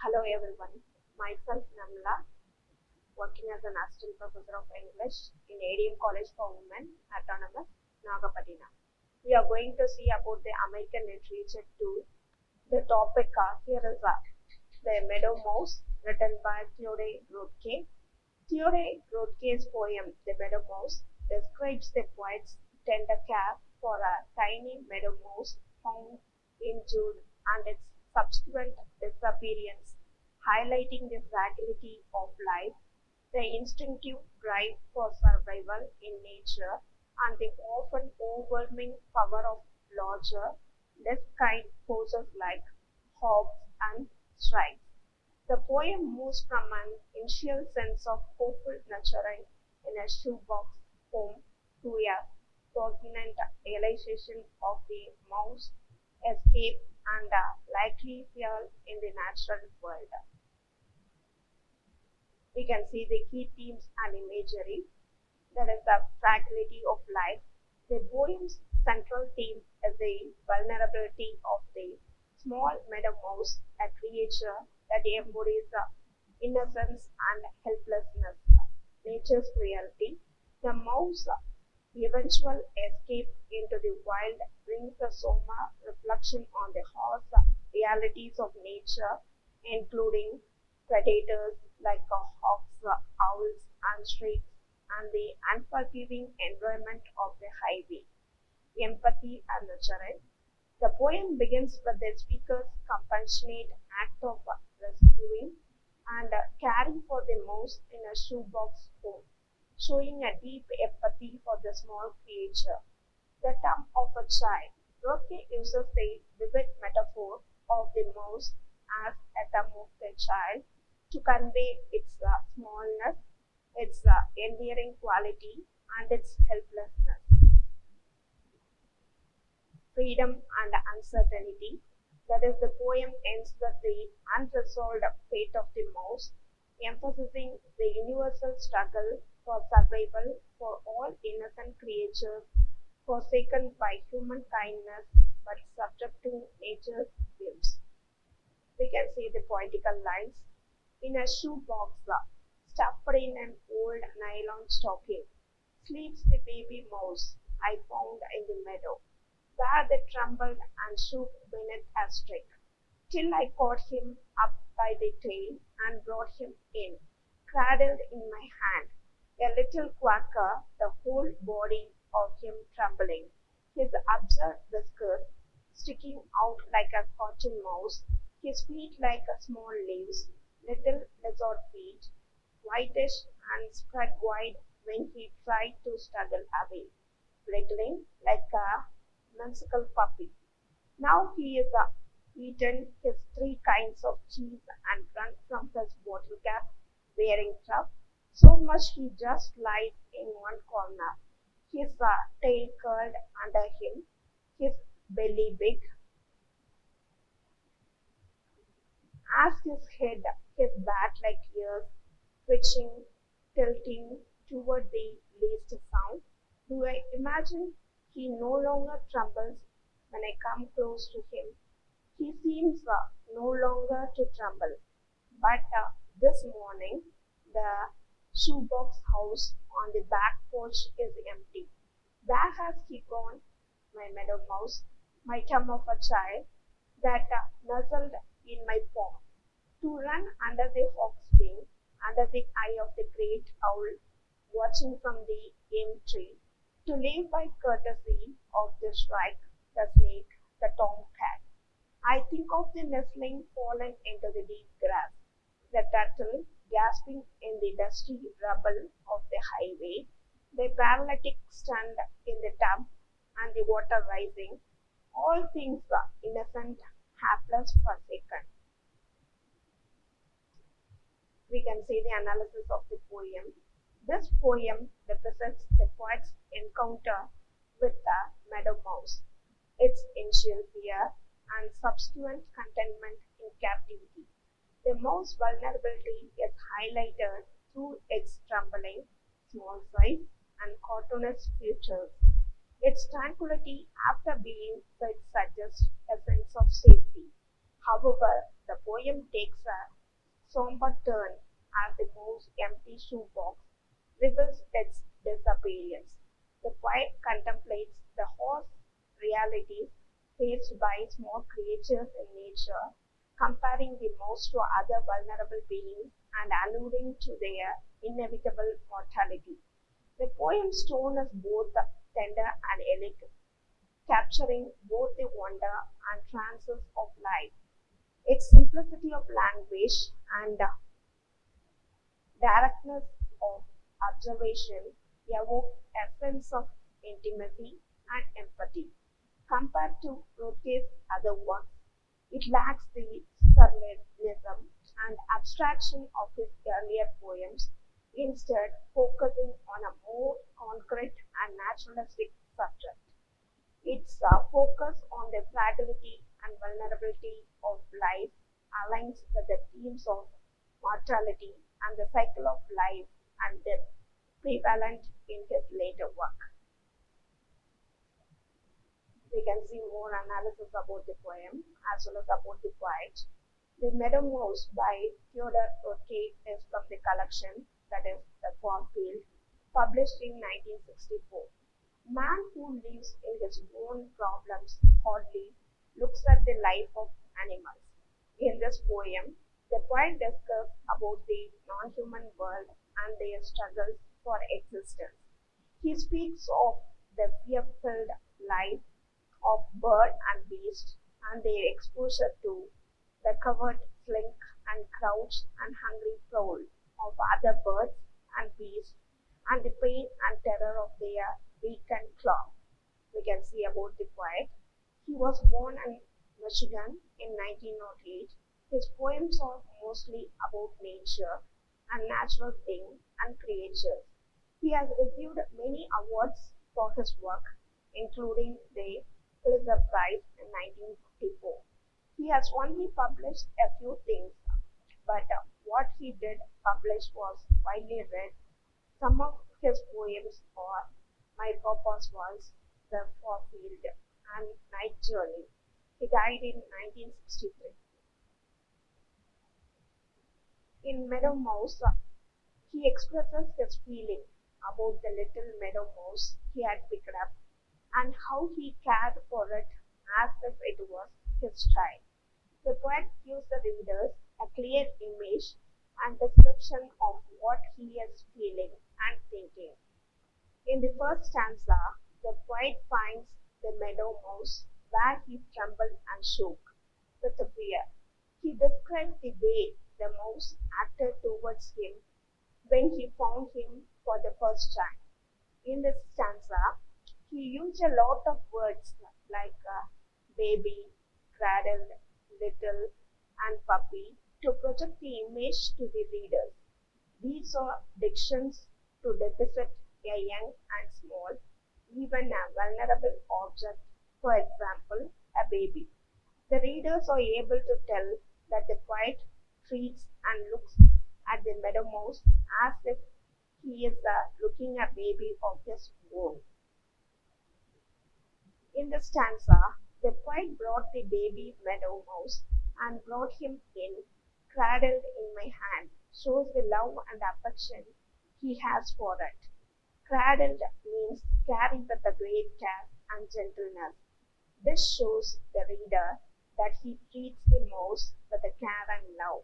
Hello everyone, myself Namla, working as an assistant professor of English in A.D.M. College for Women, Autonomous, Nagapattinam. We are going to see about the American literature too. The topic here is The Meadow Mouse, written by Theodore Roethke. Theodore Roethke's poem, The Meadow Mouse, describes the poet's tender care for a tiny meadow mouse found in June and its subsequent disappearance, highlighting the fragility of life, the instinctive drive for survival in nature, and the often overwhelming power of larger, less kind forces like hogs and strikes. The poem moves from an initial sense of hopeful nurturing in a shoebox home to a poignant realization of the mouse's escape and a likely fear in the natural world. We can see the key themes and imagery. That is the fragility of life. The poem's central theme is the vulnerability of the small meadow mouse, a creature that embodies innocence and helplessness, nature's reality. The mouse eventual escape into the wild brings a somber reflection on the harsh realities of nature, including predators like hawks, owls, and snakes, and the unforgiving environment of the highway. Empathy and nurturing. The poem begins with the speaker's compassionate act of rescuing and caring for the mouse in a shoebox home, showing a deep empathy for the small creature. The term of a child. Roque uses the vivid metaphor of the mouse as a term of the child to convey its smallness, its endearing quality, and its helplessness. Freedom and uncertainty. That is, the poem ends with the unresolved fate of the mouse, emphasizing the universal struggle for survival for all innocent creatures forsaken by human kindness but subject to nature's whims. We can see the poetical lines. In a shoebox stuffed in an old nylon stocking sleeps the baby mouse I found in the meadow, where they trembled and shook beneath a stick, till I caught him up by the tail and brought him in, cradled in my hand, a little quacker, the whole body of him trembling, his absurd whiskers sticking out like a cotton mouse, his feet like small leaves, little lizard feet, whitish and spread wide when he tried to struggle away, wriggling like a whimsical puppy. Now he is eaten his three kinds of cheese and drunk from his bottle cap, wearing tough, so much he just lies in one corner, his tail curled under him, his belly big, as his head, his bat-like ears twitching, tilting toward the least sound. Do I imagine he no longer trembles when I come close to him? He seems no longer to tremble. But this morning, the shoebox house on the back porch is empty. Where has he gone, my meadow mouse, my thumb of a child, that nuzzled in my palm, to run under the hawk's wing, under the eye of the great owl, watching from the elm tree, to live by courtesy of the shrike, the snake, the tomcat. I think of the nestling fallen into the deep grass, the turtle gasping in the dusty rubble of the highway, the paralytic stand in the tub, and the water rising, all things innocent, hapless, forsaken. We can see the analysis of the poem. This poem represents the poet's encounter with the meadow mouse, its initial fear and subsequent contentment in captivity. The mouse's vulnerability is highlighted through its trembling, small size, and cartoonish features. Its tranquility after being fed suggests a sense of safety. However, the poem takes a somber turn as the mouse empty shoebox reveals its disappearance. The poet contemplates the harsh realities faced by small creatures in nature, comparing the mouse to other vulnerable beings and alluding to their inevitable mortality. The poem's tone is both tender and elegant, capturing both the wonder and trances of life. Its simplicity of language and directness of observation evoke a sense of intimacy and empathy. Compared to Rothke's other works, it lacks the surrealism and abstraction of his earlier poems, instead focusing on a more concrete and naturalistic subject. Its focus on the fragility and vulnerability of life aligns with the themes of mortality and the cycle of life and death prevalent in his later work. We can see more analysis about the poem as well as about the poet. The Meadow Mouse by Theodore Rothke is from the collection that is The Farmfield, published in 1964. Man who lives in his own problems hardly looks at the life of animals. In this poem, the poet discusses about the non-human world and their struggles for existence. He speaks of the fear-filled life of bird and beast and their exposure to the covered slink and crouch and hungry prowl of other birds and beasts and the pain and terror of their beak and claw. We can see about the poet. He was born in Michigan in 1908. His poems are mostly about nature and natural things and creatures. He has received many awards for his work, including the Pulitzer Prize in 1954. He has only published a few things, but what he did publish was widely read. Some of his poems are My Papa's Waltz, The Farfield, and Night Journey. He died in 1963. In Meadow Mouse, he expresses his feeling about the little meadow mouse he had picked up and how he cared for it as if it was his child. The poet gives the readers a clear image and description of what he is feeling and thinking. In the first stanza, the poet finds the meadow mouse where he trembled and shook with fear. He describes the way the mouse acted towards him when he found him for the first time. In this stanza, he used a lot of words like baby, cradle, little, and puppy to project the image to the readers. These are dictions to depict a young and small, even a vulnerable object, for example, a baby. The readers are able to tell that the poet treats and looks at the meadow mouse as if he is looking a baby of his own. In the stanza, the poet brought the baby meadow mouse and brought him in, cradled in my hand, shows the love and affection he has for it. Cradled means carried with a great care and gentleness. This shows the reader that he treats the mouse with a care and love.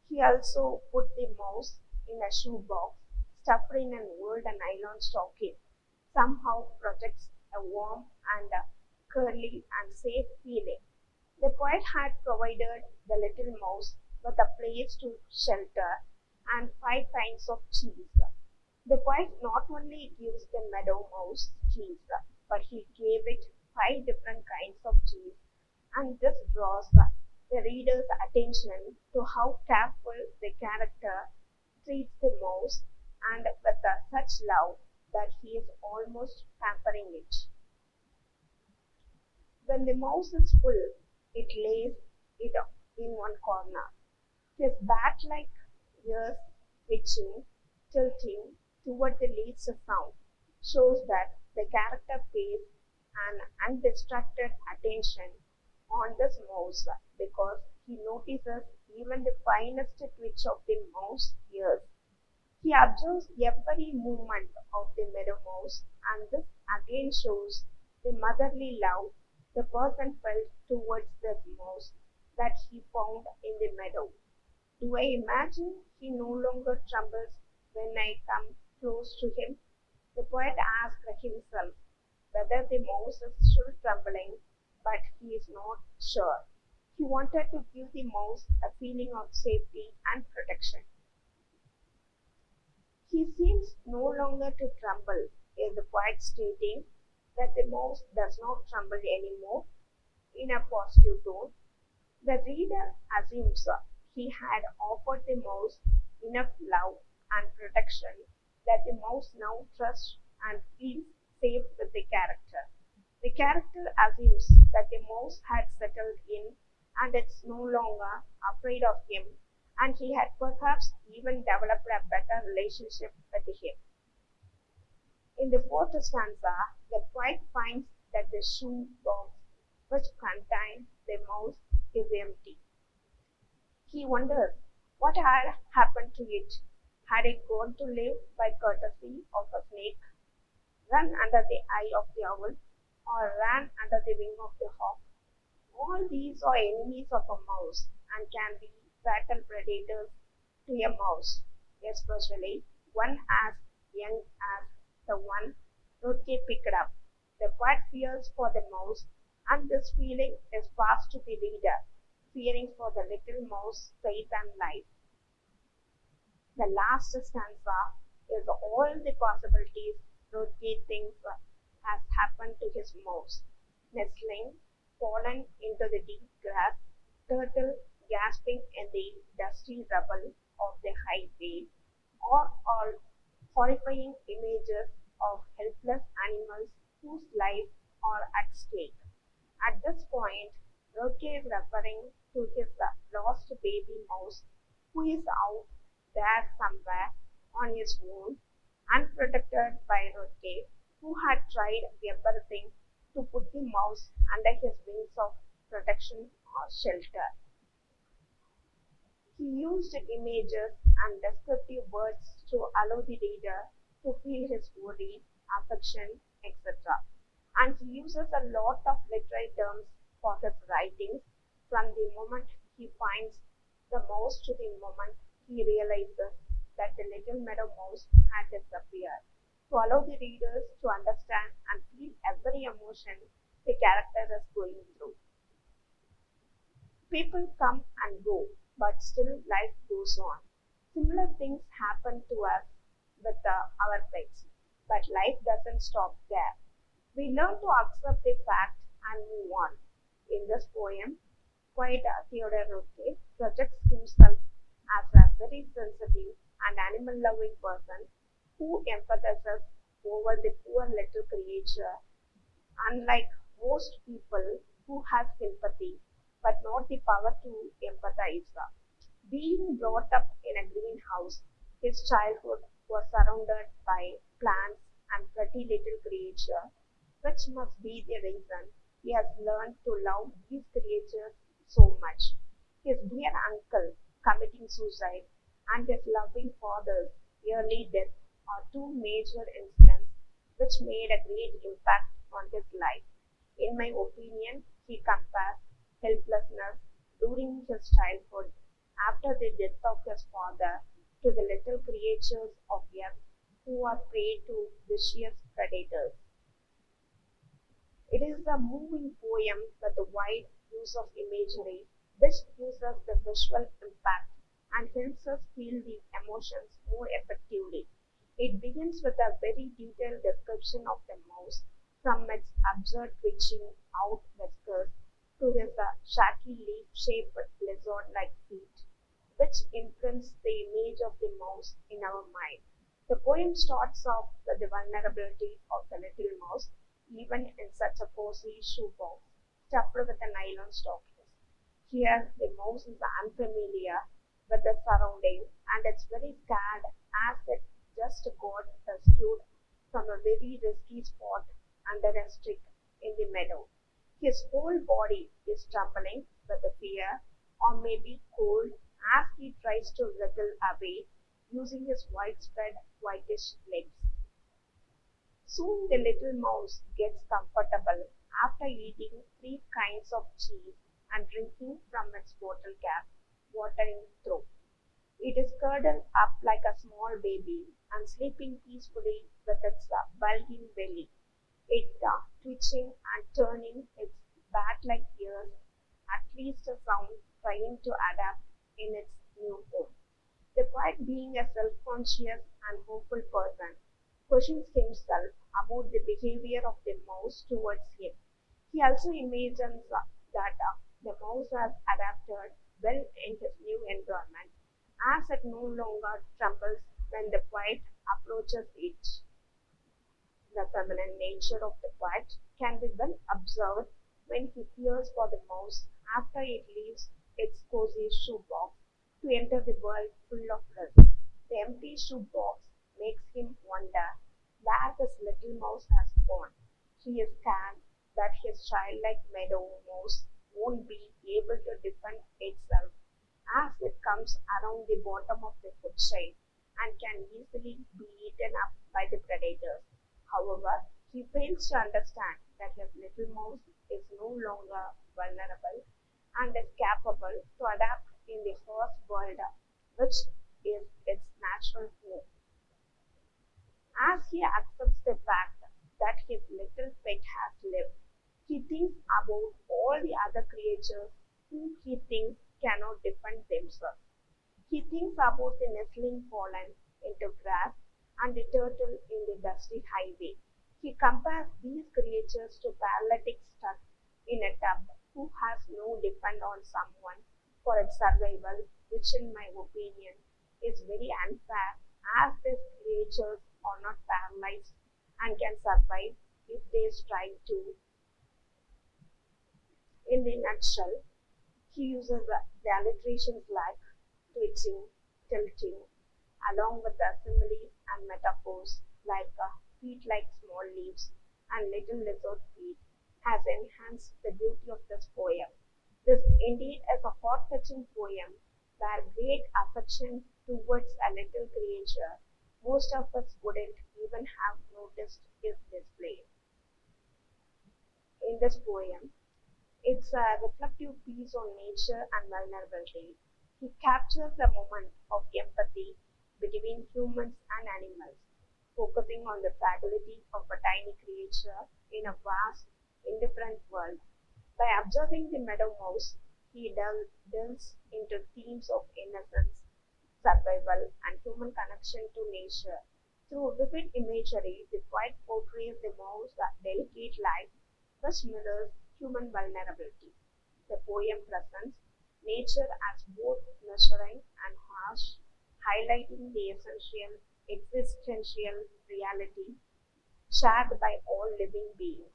He also put the mouse in a shoebox, stuffed in an old nylon stocking, somehow projects a warm and curly and safe feeling. The poet had provided the little mouse with a place to shelter and 5 kinds of cheese. The poet not only gives the meadow mouse cheese, but he gave it 5 different kinds of cheese, and this draws the reader's attention to how careful the character treats the mouse and with such love that he is almost pampering it. When the mouse is full, it lays it in one corner. His bat-like ears twitching, tilting toward the least sound, shows that the character pays an undistracted attention on this mouse because he notices even the finest twitch of the mouse ears. He observes every movement of the meadow mouse, and this again shows the motherly love the person felt towards the mouse that he found in the meadow. Do I imagine he no longer trembles when I come close to him? The poet asked himself whether the mouse is still trembling, but he is not sure. He wanted to give the mouse a feeling of safety and protection. He seems no longer to tremble, is the poet stating that the mouse does not tremble anymore in a positive tone. The reader assumes he had offered the mouse enough love and protection that the mouse now trusts and feels safe with the character. The character assumes that the mouse had settled in and is no longer afraid of him, and he had perhaps even developed a better relationship with him. In the fourth stanza, the poet finds that the shoe box which contained the mouse is empty. He wonders what had happened to it. Had it gone to live by courtesy of a snake, run under the eye of the owl, or ran under the wing of the hawk? All these are enemies of a mouse and can be fatal predators to a mouse, especially one as young as the one Rotke picked up. The poet fears for the mouse, and this feeling is passed to the reader, fearing for the little mouse fate and life. The last stanza is all the possibilities Rotke thinks has happened to his mouse. Nestling, fallen into the deep grass, turtle gasping in the dusty rubble of the highway, are all horrifying images of helpless animals whose lives are at stake. At this point, Roke is referring to his lost baby mouse who is out there somewhere on his own, unprotected by Roke, who had tried everything to put the mouse under his wings of protection or shelter. He used images and descriptive words to allow the reader to feel his worry, affection, etc. And he uses a lot of literary terms for his writings from the moment he finds the mouse to the moment he realizes that the little meadow mouse had disappeared, to allow the readers to understand and feel every emotion the character is going through. People come and go, but still life goes on. Similar things happen to us with our pets, but life doesn't stop there. We learn to accept the fact and move on. In this poem, poet Theodore Rothke projects himself as a very sensitive and animal-loving person who empathizes over the poor little creature, unlike most people who have sympathy but not the power to empathize. Being brought up in a greenhouse, his childhood was surrounded by plants and pretty little creatures, which must be the reason he has learned to love these creatures so much. His dear uncle committing suicide and his loving father's early death are two major incidents which made a great impact on his life. In my opinion, he compares helplessness during his childhood after the death of his father to the little creatures of earth who are prey to vicious predators. It is a moving poem with a wide use of imagery which gives us the visual impact and helps us feel the emotions more effectively. It begins with a very detailed description of the mouse, from its absurd twitching out whiskers to his shaky leaf-shaped lizard-like feet, which imprints the image of the mouse in our mind. The poem starts off with the vulnerability of the little mouse, even in such a cozy shoebox stuffed with a nylon stockings. Here, the mouse is unfamiliar with the surroundings and it's very scared as it just got rescued from a very risky spot under a stick in the meadow. His whole body is trembling with the fear or maybe cold as he tries to wriggle away using his widespread whitish legs. Soon the little mouse gets comfortable after eating three kinds of cheese and drinking from its bottle cap, watering through. It is curled up like a small baby and sleeping peacefully with its bulging belly, it twitching and turning its bat-like ears, at least a sound trying to adapt in its new home. The quiet being a self-conscious and hopeful person questions himself about the behavior of the mouse towards him. He also imagines that the mouse has adapted well in his new environment as it no longer trembles when the quiet approaches it. The feminine nature of the quiet can be well observed when he fears for the mouse after it leaves its cozy shoebox to enter the world full of risk. The empty shoebox makes him wonder where this little mouse has gone. He is scared that his childlike meadow mouse won't be able to defend itself as it comes around the bottom of the food chain and can easily be eaten up by the predators. However, he fails to understand that his little mouse is no longer vulnerable and is capable to adapt in the first world, which is its natural home. As he accepts the fact that his little pet has lived, he thinks about all the other creatures who he thinks cannot defend themselves. He thinks about the nestling fallen into grass and the turtle in the dusty highway. He compares these creatures to paralytics stuck in a tub who has no depend on someone for its survival, which in my opinion is very unfair as these creatures are not paralyzed and can survive if they strive to. In the nutshell, he uses the alliterations like twitching, tilting, along with the similes and metaphors like feet like small leaves and little lizard feet, has enhanced the beauty of this poem. This indeed is a heart-touching poem where great affection towards a little creature most of us wouldn't even have noticed is displayed. In this poem, it's a reflective piece on nature and vulnerability. He captures a moment of empathy between humans and animals, focusing on the fragility of a tiny creature in a vast, indifferent world. By observing the meadow mouse, he delves into themes of innocence, survival, and human connection to nature. Through vivid imagery, the poet portrays the mouse's delicate life, which mirrors human vulnerability. The poem presents nature as both nurturing and harsh, highlighting the essential existential reality shared by all living beings.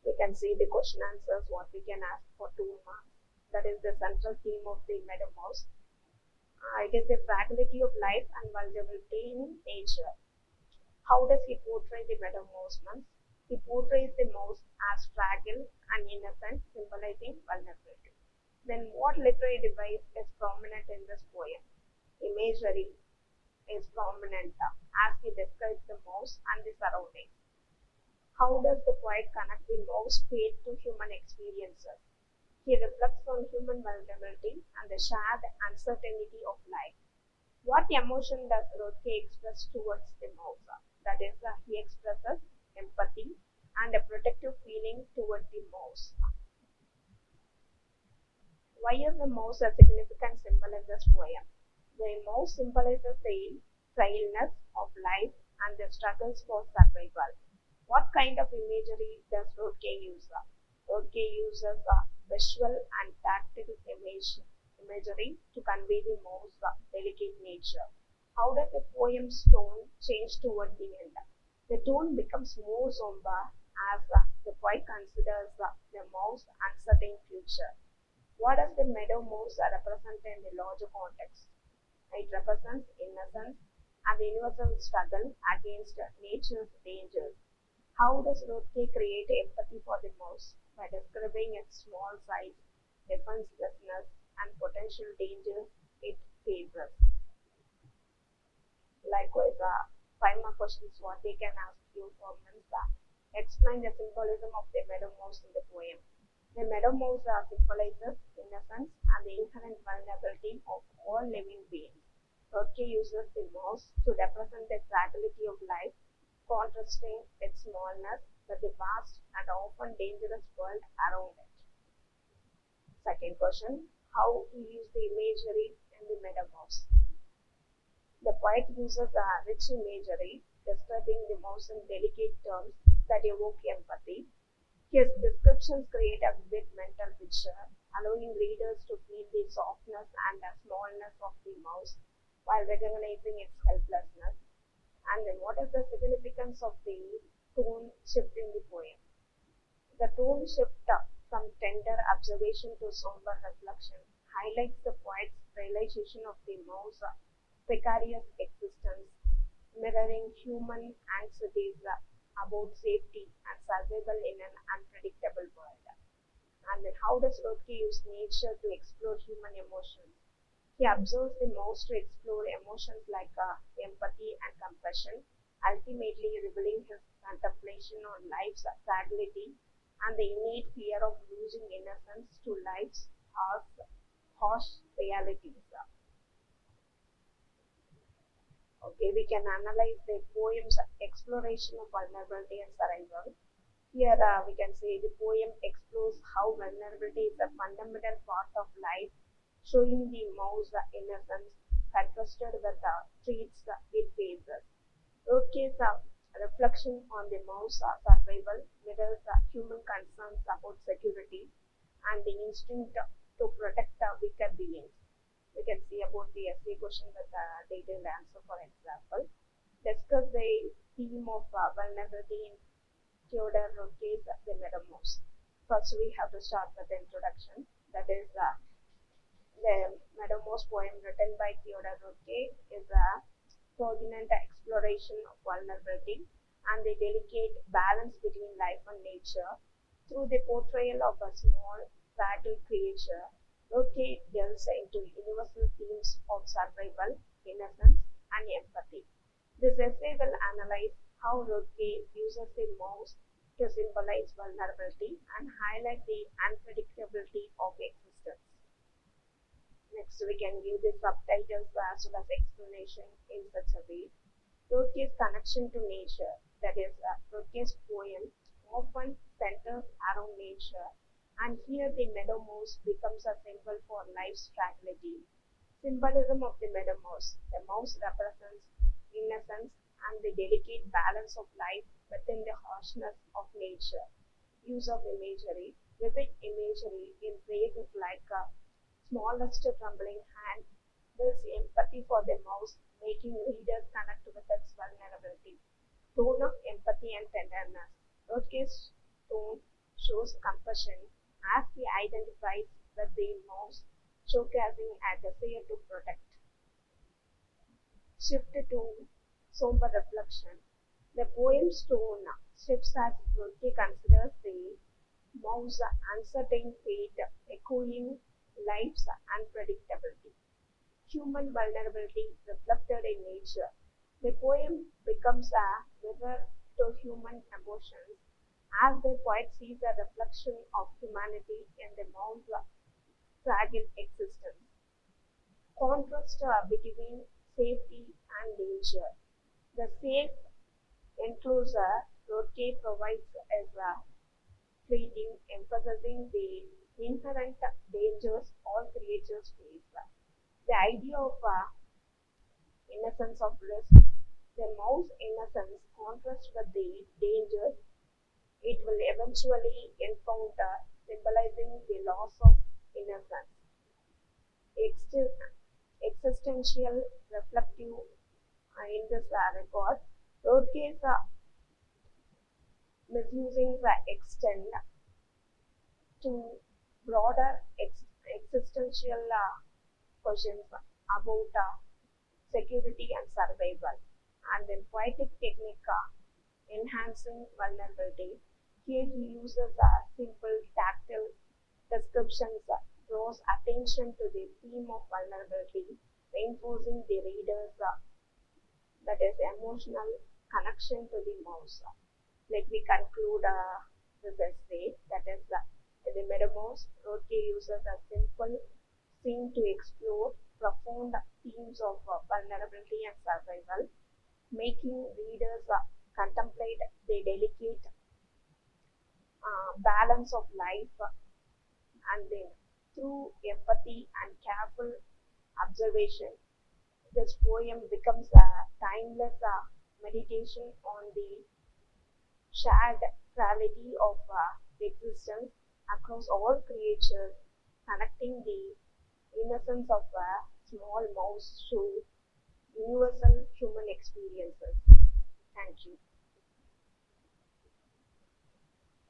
We can see the question answers what we can ask for 2 marks. That is the central theme of the Meadow Mouse. It is the fragility of life and vulnerability in nature. How does he portray the Meadow Mouse? He portrays the mouse as fragile and innocent, symbolizing vulnerability. Then what literary device is prominent in this poem? Imagery is prominent as he describes the mouse and the surroundings. How does the poet connect the mouse fate to human experiences? He reflects on human vulnerability and the shared uncertainty of life. What emotion does Rothke express towards the mouse? That is, he expresses empathy and a protective feeling toward the mouse. Why is the mouse a significant symbol in this poem? The mouse symbolizes the frailness of life and the struggles for survival. What kind of imagery does Rothke use? Rothke uses visual and tactile imagery to convey the mouse delicate nature. How does the poem's tone change toward the end? The tone becomes more somber as the poet considers the mouse's uncertain future. What does the meadow mouse represent in the larger context? It represents innocence and the universal struggle against nature's dangers. How does Rothke create empathy for the mouse? By describing its small size, defenselessness, and potential dangers it faces. Likewise, five more questions what they can ask you for means explain the symbolism of the meadow mouse in the poem. The meadow mouse symbolizes innocence and the inherent vulnerability of all living beings. Rothke uses the mouse to represent the fragility of life, contrasting its smallness with the vast and often dangerous world around it. Second question, how he used the imagery in the meadow mouse. The poet uses a rich imagery, describing the mouse in delicate terms that evoke empathy. His descriptions create a vivid mental picture, allowing readers to feel the softness and the smallness of the mouse while recognizing its helplessness. And then, what is the significance of the tone shift in the poem? The tone shift from tender observation to somber reflection highlights the poet's realization of the mouse's precarious existence, mirroring human anxieties about safety and survival in an unpredictable world. And then how does Rothke use nature to explore human emotions? He observes the mouse to explore emotions like empathy and compassion, ultimately revealing his contemplation on life's fragility and the innate fear of losing innocence to life's harsh realities. Okay, we can analyze the poem's exploration of vulnerability and survival. Here we can say the poem explores how vulnerability is a fundamental part of life, showing the mouse innocence contrasted with the threats it faces. Rothke's reflection on the mouse survival mirrors human concerns about security and the instinct to protect weaker beings. We can see about the essay question with a detailed answer. For example, discuss the theme of vulnerability in Theodore Rothke's The Meadow Mouse. First, we have to start with the introduction. That is, the Meadow Mouse poem written by Theodore Rothke is a poignant exploration of vulnerability and the delicate balance between life and nature. Through the portrayal of a small, fragile creature, Rothke delves into universal themes of survival, innocence, and empathy. This essay will analyze how Rothke uses the mouse to symbolize vulnerability and highlight the unpredictability of existence. Next, we can give the subtitles as well as explanation in such a way. Rothke's connection to nature, that is, Rothke's poem often centers around nature, and here the meadow mouse becomes a symbol for life's fragility. Symbolism of the meadow mouse. The mouse represents innocence and the delicate balance of life within the harshness of nature. Use of imagery. Vivid imagery in phrases like smallest trembling hand builds empathy for the mouse, making readers connect with its vulnerability. Tone of empathy and tenderness. Rothke's tone shows compassion as he identifies with the mouse, showcasing a desire to protect. Shift to somber reflection. The poem's tone shifts as Rothke considers the mouse's uncertain fate, echoing life's unpredictability. Human vulnerability reflected in nature. The poem becomes a mirror to human emotions as the poet sees a reflection of humanity in the mouse's fragile existence. Contrast between safety and danger. The safe enclosure Rothke provides as a fleeting, emphasizing the inherent dangers all creatures face. The idea of innocence of risk. The mouse innocence contrasts with the dangers it will eventually encounter, symbolizing the loss of innocence. Existential reflective in this record, Rothke's misusing the extend to broader existential questions about security and survival. And then poetic technique enhancing vulnerability. Here he uses simple tactile descriptions, draws attention to the theme of vulnerability, reinforcing the reader's that is emotional connection to the mouse. Let me conclude this essay. That is the Metamorphs. Rothke uses a simple scene to explore profound themes of vulnerability and survival, making readers contemplate the delicate balance of life, and then through empathy and careful observation, this poem becomes a timeless meditation on the shared reality of existence across all creatures, connecting the innocence of a small mouse to universal human experiences. Thank you.